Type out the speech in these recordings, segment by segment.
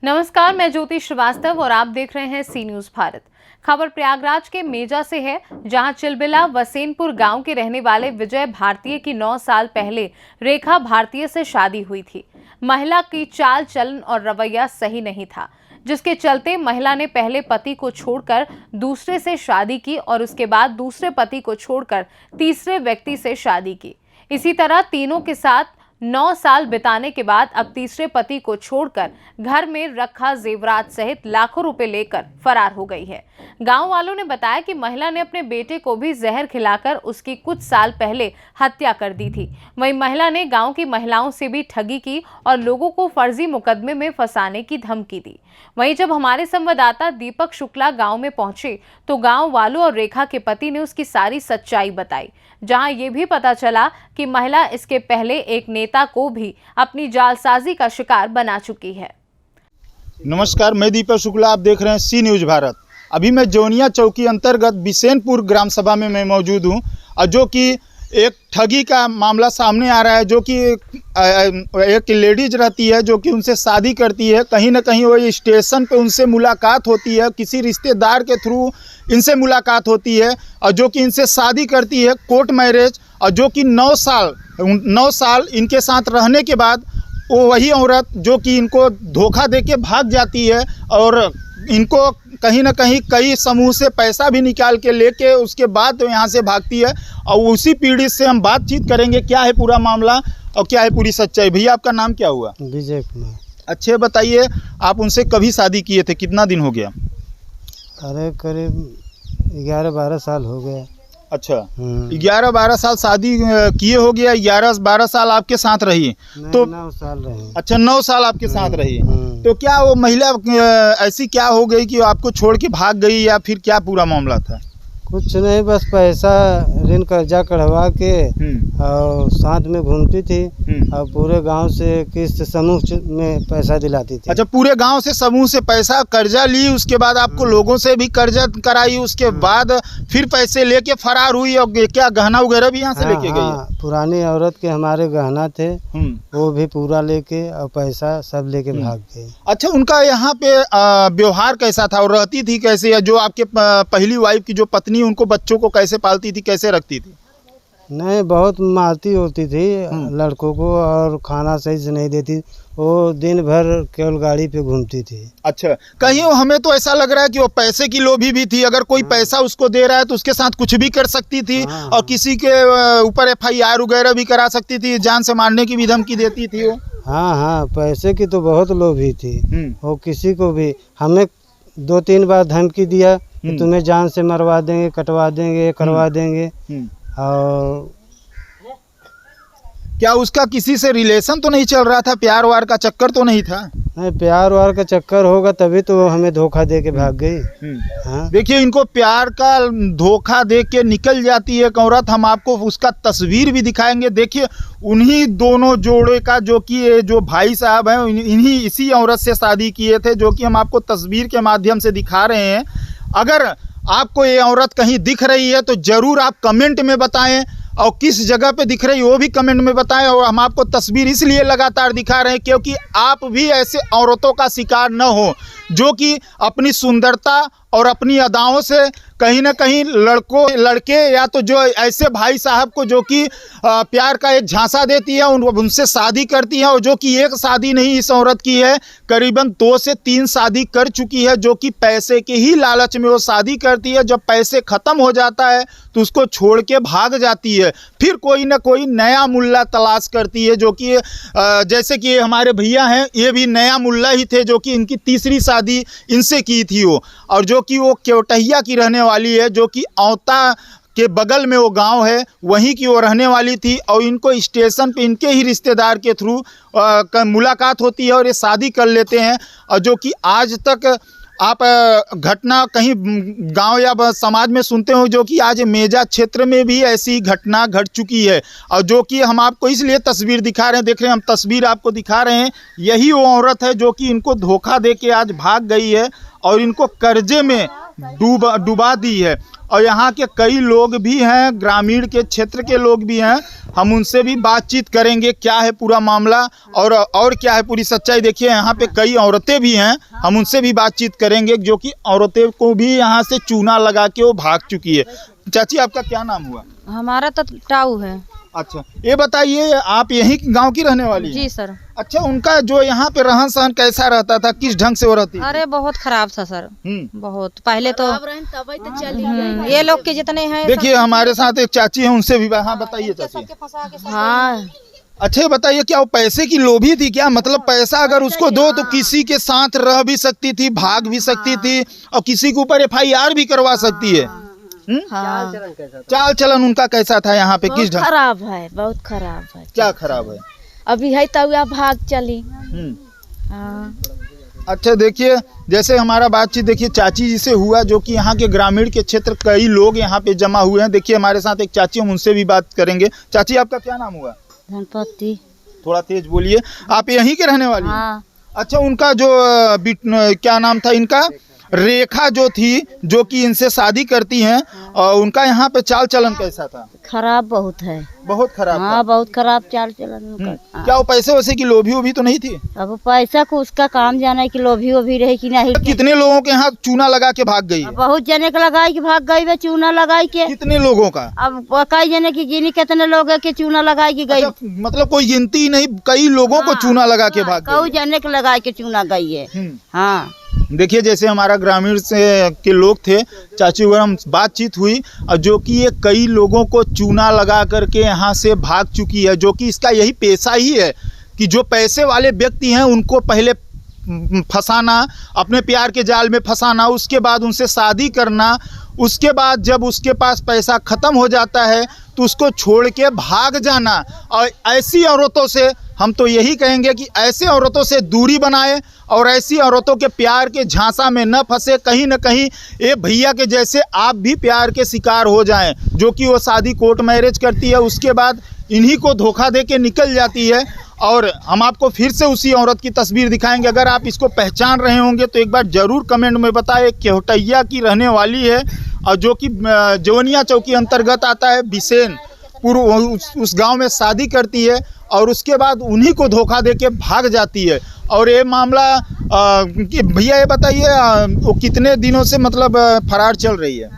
नमस्कार, मैं ज्योति श्रीवास्तव और आप देख रहे हैं सी न्यूज भारत। खबर प्रयागराज के मेजा से है, जहां चिलबिला वसेनपुर गांव के रहने वाले विजय भारतीय की 9 साल पहले रेखा भारतीय से शादी हुई थी। महिला की चाल चलन और रवैया सही नहीं था, जिसके चलते महिला ने पहले पति को छोड़कर दूसरे से शादी की और उसके बाद दूसरे पति को छोड़कर तीसरे व्यक्ति से शादी की। इसी तरह तीनों के साथ 9 साल बिताने के बाद अब तीसरे पति को छोड़कर घर में रखा जेवरात सहित लाखों रुपए लेकर फरार हो गई है। गांव वालों ने बताया कि महिला ने अपने बेटे को भी जहर खिलाकर उसकी कुछ साल पहले हत्या कर दी थी। वहीं महिला ने गांव की महिलाओं से भी ठगी की और लोगों को फर्जी मुकदमे में फंसाने की धमकी दी। वहीं जब हमारे संवाददाता दीपक शुक्ला गांव में पहुंचे तो गांव वालों और रेखा के पति ने उसकी सारी सच्चाई बताई, जहां ये भी पता चला कि महिला इसके पहले एक नेता को भी अपनी जालसाजी का शिकार बना चुकी है। नमस्कार, मैं दीपक शुक्ला, आप देख रहे हैं सी न्यूज भारत। अभी मैं जोनिया चौकी अंतर्गत बिसेनपुर ग्राम सभा में मैं मौजूद हूं और जो कि एक ठगी का मामला सामने आ रहा है। जो कि एक लेडीज रहती है जो कि उनसे शादी करती है, कहीं ना कहीं वो स्टेशन पे उनसे मुलाकात होती है, किसी रिश्तेदार के थ्रू इनसे मुलाकात होती है और जो कि इनसे शादी करती है कोर्ट मैरिज। और जो कि 9 साल इनके साथ रहने के बाद वो वही औरत जो कि इनको धोखा देके भाग जाती है और इनको कहीं ना कहीं कई समूह से पैसा भी निकाल के लेके उसके बाद तो यहाँ से भागती है। और उसी पीड़ित से हम बातचीत करेंगे, क्या है पूरा मामला और क्या है पूरी सच्चाई। भैया, आपका नाम क्या हुआ? विजय कुमार। अच्छे, बताइए आप उनसे कभी शादी किए थे, कितना दिन हो गया? अरे करीब 11-12 साल हो गया। अच्छा, 11-12 साल शादी किए हो गया। 11-12 साल आपके साथ रही तो 9 साल रही। अच्छा, 9 साल आपके साथ रही। तो क्या वो महिला ऐसी क्या हो गई कि आपको छोड़ के भाग गई या फिर क्या पूरा मामला था? कुछ नहीं, बस पैसा ऋण कर्जा कढ़वा के और साथ में घूमती थी और पूरे गांव से किस्त समूह में पैसा दिलाती थी। अच्छा, पूरे गांव से समूह से पैसा कर्जा ली, उसके बाद आपको लोगों से भी कर्जा कराई, उसके बाद फिर पैसे लेके फरार हुई। और क्या गहना वगैरह भी यहाँ से लेके गई? पुरानी औरत के हमारे गहना थे, वो भी पूरा लेके और पैसा सब लेके भाग गई। अच्छा, उनका यहाँ पे व्यवहार कैसा था और रहती थी कैसे? या जो आपके पहली वाइफ की जो पत्नी, उनको बच्चों को कैसे पालती थी, कैसे रखती थी? नहीं, बहुत मारती होती थी लड़कों को और खाना सही से नहीं देती। वो दिन भर केवल गाड़ी पे घूमती थी। अच्छा, कहीं हमें तो ऐसा लग रहा है कि वो पैसे की लोभी भी थी। अगर कोई पैसा उसको दे रहा है तो उसके साथ कुछ भी कर सकती थी और किसी के ऊपर FIR वगैरह भी करा सकती थी, जान से मारने की भी धमकी देती थी वो। हाँ, पैसे की तो बहुत लोभी थी वो। किसी को भी, हमें 2-3 बार धमकी दिया कि तुम्हें जान से मरवा देंगे, कटवा देंगे, करवा देंगे। और क्या उसका किसी से रिलेशन तो नहीं चल रहा था? प्यार वार का चक्कर तो नहीं था? नहीं, प्यार वार का चक्कर होगा तभी तो वो हमें धोखा दे के भाग गई। हाँ? देखिए, इनको प्यार का धोखा दे के निकल जाती है एक औरत। हम आपको उसका तस्वीर भी दिखाएंगे। देखिए, उन्हीं दोनों जोड़े का जो कि जो भाई साहब हैं, इन्हीं इसी औरत से शादी किए थे, जो कि हम आपको तस्वीर के माध्यम से दिखा रहे हैं। अगर आपको ये औरत कहीं दिख रही है तो ज़रूर आप कमेंट में बताएं और किस जगह पे दिख रही है वो भी कमेंट में बताएं। और हम आपको तस्वीर इसलिए लगातार दिखा रहे हैं क्योंकि आप भी ऐसे औरतों का शिकार न हो जो कि अपनी सुंदरता और अपनी अदाओं से कहीं ना कहीं लड़के या तो जो ऐसे भाई साहब को जो कि प्यार का एक झांसा देती है, उनसे शादी करती है। और जो कि एक शादी नहीं इस औरत की है, करीबन 2 से 3 शादी कर चुकी है, जो कि पैसे के ही लालच में वो शादी करती है। जब पैसे ख़त्म हो जाता है तो उसको छोड़ के भाग जाती है, फिर कोई ना कोई नया मुल्ला तलाश करती है। जो कि जैसे कि हमारे भैया हैं, ये भी नया मुल्ला ही थे, जो कि इनकी तीसरी शादी इनसे की थी वो। और जो कि वो केवटहिया की रहने वाली है, जो कि औता के बगल में वो गांव है, वहीं की वो रहने वाली थी। और इनको स्टेशन पे इनके ही रिश्तेदार के थ्रू मुलाकात होती है और ये शादी कर लेते हैं। और जो कि आज तक आप घटना कहीं गांव या समाज में सुनते हो, जो कि आज मेजा क्षेत्र में भी ऐसी घटना घट चुकी है। और जो कि हम आपको इसलिए तस्वीर दिखा रहे हैं, देख रहे हैं हम तस्वीर आपको दिखा रहे हैं, यही वो औरत है जो कि इनको धोखा दे के आज भाग गई है और इनको कर्जे में डुबा दी है। और यहाँ के कई लोग भी हैं, ग्रामीण के क्षेत्र के लोग भी हैं, हम उनसे भी बातचीत करेंगे क्या है पूरा मामला और क्या है पूरी सच्चाई। देखिए यहाँ पे कई औरतें भी हैं, हम उनसे भी बातचीत करेंगे, जो कि औरतें को भी यहाँ से चूना लगा के वो भाग चुकी है। चाची आपका क्या नाम हुआ? हमारा तो टाऊ है। अच्छा, ये बताइए आप यहीं गांव की रहने वाली हैं? जी सर। अच्छा, उनका जो यहाँ पे रहन सहन कैसा रहता था, किस ढंग से वो रहती थी? अरे बहुत खराब था सर, बहुत। पहले तो ये लोग के जितने हैं। देखिए हमारे साथ एक चाची है, उनसे भी हाँ बताइए चाची। हाँ अच्छा बताइए, क्या वो पैसे की लोभी थी क्या? मतलब पैसा अगर उसको दो तो किसी के साथ रह भी सकती थी, भाग भी सकती थी और किसी के ऊपर FIR भी करवा सकती है। हाँ। चाल चलन उनका कैसा था यहाँ पे, किस ढंग? खराब है, बहुत खराब है। क्या खराब है? अभी है तब या भाग चली। हाँ। अच्छा देखिए, जैसे हमारा बातचीत देखिए चाची जी से हुआ, जो कि यहाँ के ग्रामीण के क्षेत्र कई लोग यहाँ पे जमा हुए हैं। देखिए हमारे साथ एक चाची, हम उनसे भी बात करेंगे। चाची आपका क्या नाम हुआ? धनपति। थोड़ा तेज बोलिए। आप यहीं के रहने वाली हैं? हाँ। अच्छा, उनका जो क्या नाम था इनका? रेखा जो थी, जो कि इनसे शादी करती हैं, और उनका यहाँ पे चाल चलन कैसा था? खराब बहुत है। बहुत खराब हाँ, था। बहुत खराब चाल चलन उनका। क्या वो पैसे वैसे की लोभी वोभी तो नहीं थी? अब पैसा को उसका काम जाना है कि लोभी वोभी रहे कि नहीं। कितने लोगों के यहाँ चूना लगा के भाग गई है? बहुत जने के लगाई के भाग गई वे, चूना लगाई के। कितने लोगों का? अब कई जने की गिनी कितने लोग है के चूना लगाई के गई। अच्छा, मतलब कोई गिनती ही नहीं, कई लोगों को चूना लगा के भाग कई गई। जने के लगाई के चूना गई है। हाँ। देखिए जैसे हमारा ग्रामीण से के लोग थे, चाची वगैरह हम बातचीत हुई, और जो कि ये कई लोगों को चूना लगा करके यहाँ से भाग चुकी है, जो कि इसका यही पेशा ही है कि जो पैसे वाले व्यक्ति हैं उनको पहले फंसाना, अपने प्यार के जाल में फंसाना, उसके बाद उनसे शादी करना, उसके बाद जब उसके पास पैसा ख़त्म हो जाता है तो उसको छोड़ के भाग जाना। और ऐसी औरतों से हम तो यही कहेंगे कि ऐसे औरतों से दूरी बनाएं और ऐसी औरतों के प्यार के झांसा में न फंसे। कहीं न कहीं ये भैया के जैसे आप भी प्यार के शिकार हो जाएं, जो कि वो शादी कोर्ट मैरिज करती है, उसके बाद इन्हीं को धोखा दे के निकल जाती है। और हम आपको फिर से उसी औरत की तस्वीर दिखाएंगे। अगर आप इसको पहचान रहे होंगे तो एक बार ज़रूर कमेंट में बताएं। केवटैया की रहने वाली है और जो कि जवनिया चौकी अंतर्गत आता है, बिसेनपुर, उस गांव में शादी करती है और उसके बाद उन्हीं को धोखा दे के भाग जाती है। और ये मामला भैया ये बताइए, वो कितने दिनों से मतलब फरार चल रही है?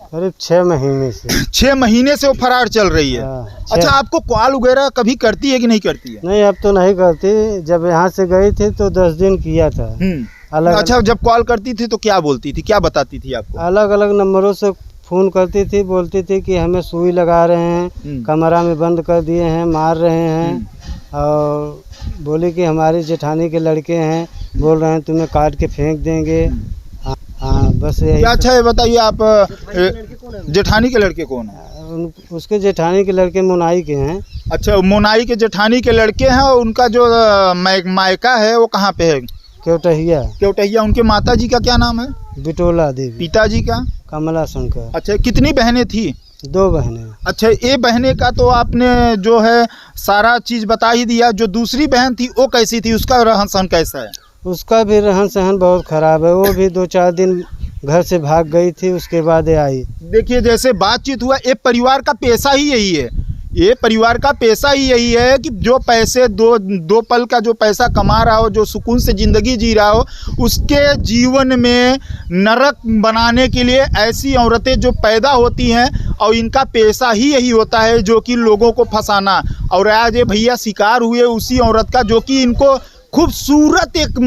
करीब 6 महीने से। 6 महीने से वो फरार चल रही है। अच्छा, आपको कॉल वगैरह कभी करती है कि नहीं करती है? नहीं, अब तो नहीं करती। जब यहाँ से गई थी तो 10 दिन किया था। अलग। अच्छा, जब कॉल करती थी तो क्या बोलती थी, क्या बताती थी आपको? अलग अलग नंबरों से फ़ोन करती थी, बोलती थी कि हमें सुई लगा रहे हैं, कमरा में बंद कर दिए हैं, मार रहे हैं, और बोली कि हमारी जेठानी के लड़के हैं, बोल रहे हैं तुम्हें काट के फेंक देंगे। हाँ, बस यही। अच्छा ये बताइए, आप जेठानी के लड़के कौन है? उसके जेठानी के लड़के मोनाई के हैं। अच्छा, मोनाई के जेठानी के लड़के हैं, और उनका जो मायका है वो कहाँ पे है? केवटहिया। केवटहिया। उनके माता जी का क्या नाम है? बिटोला देवी। पिताजी का? कमला शंकर। अच्छा, कितनी बहनें थी? 2 बहनें। अच्छा, ये बहने का तो आपने जो है सारा चीज़ बता ही दिया। जो दूसरी बहन थी वो कैसी थी, उसका रहन सहन कैसा है? उसका भी रहन सहन बहुत ख़राब है। वो भी 2-4 दिन घर से भाग गई थी, उसके बाद आई। देखिए जैसे बातचीत हुआ, ये परिवार का पेशा ही यही है। ये परिवार का पेशा ही यही है कि जो पैसे दो पल का जो पैसा कमा रहा हो, जो सुकून से ज़िंदगी जी रहा हो, उसके जीवन में नरक बनाने के लिए ऐसी औरतें जो पैदा होती हैं, और इनका पेशा ही यही होता है, जो कि लोगों को फंसाना। और आज ये भैया शिकार हुए उसी औरत का, जो कि इनको खूबसूरत एक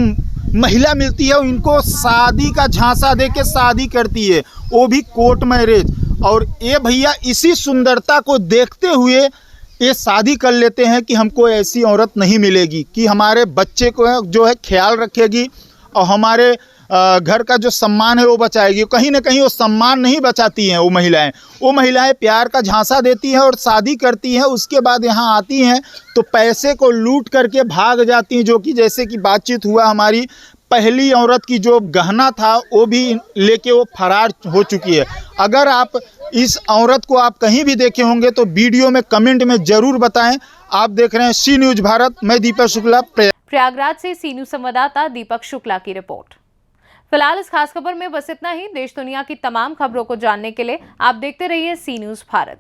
महिला मिलती है, इनको शादी का झांसा दे के शादी करती है, वो भी कोर्ट मैरिज। और ये भैया इसी सुंदरता को देखते हुए ये शादी कर लेते हैं कि हमको ऐसी औरत नहीं मिलेगी कि हमारे बच्चे को जो है ख्याल रखेगी और हमारे घर का जो सम्मान है वो बचाएगी। कहीं ना कहीं वो सम्मान नहीं बचाती हैं वो महिलाएं प्यार का झांसा देती हैं और शादी करती हैं। उसके बाद यहाँ आती हैं तो पैसे को लूट करके भाग जाती हैं, जो कि जैसे कि बातचीत हुआ, हमारी पहली औरत की जो गहना था वो भी लेके वो फरार हो चुकी है। अगर आप इस औरत को आप कहीं भी देखे होंगे तो वीडियो में कमेंट में ज़रूर बताएं। आप देख रहे हैं सी न्यूज़ भारत, मैं दीपक शुक्ला। प्रयागराज से सी न्यूज़ संवाददाता दीपक शुक्ला की रिपोर्ट। फिलहाल इस खास खबर में बस इतना ही। देश दुनिया की तमाम खबरों को जानने के लिए आप देखते रहिए सी न्यूज़ भारत।